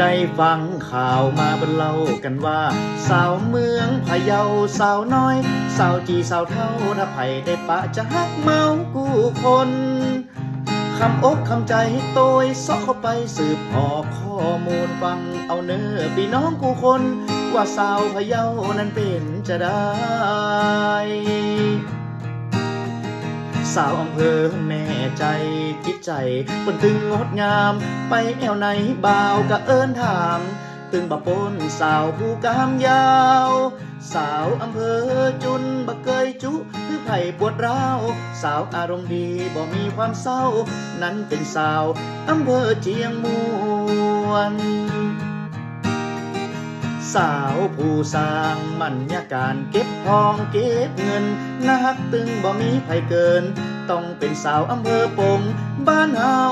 ได้ฟังข่าวมาบนเล่ากันว่าสาวเมืองพะเยาสาวน้อยสาวจีสาวเท่าถ้าไผได้ปะจะฮักเมากู้คนคำอกคำใจโตยซอกเข้าไปสืบหอบข้อมูลฟังเอาเนื้อพี่น้องกูคนว่าสาวพะเยานั้นเป็นจะได้สาวอำเภอแม่ใจจิตใจปนตึงงดงามไปแอวไหนบ่าวกะเอิญถามตึงบะปนสาวผู้กามยาวสาวอำเภอจุนบะเกยจุคือไผ่ปวดร้าวสาวอารมณ์ดีบ่มีความเศร้านั้นเป็นสาวอำเภอเจียงมวนสาวผู้สร้างมันยาการเก็บทองเก็บเงินนักตึงบ่มีไผเกินต้องเป็นสาวอำเภอปงบ้านเฮา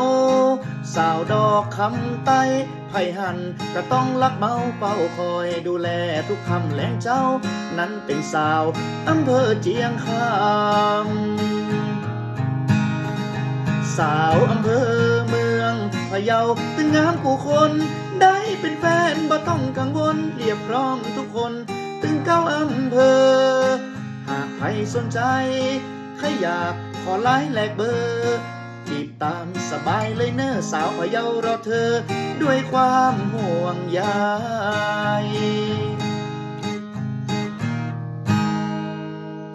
สาวดอกคำไต้ไผหันก็ต้องรักเมาเฝ้าคอยดูแลทุกคำแหลงเจ้านั้นเป็นสาวอำเภอเจียงคำสาวอำเภอเมืองพะเยาตึงงามกูคนได้เป็นแฟนบ่ต้องกังวลเรียบพร้อมทุกคนตึงเก้าอำเภอหากใครสนใจใครอยากขอไลน์แลกเบอร์จีบตามสบายเลยเนอสาวพะเยารอเธอด้วยความห่วงใย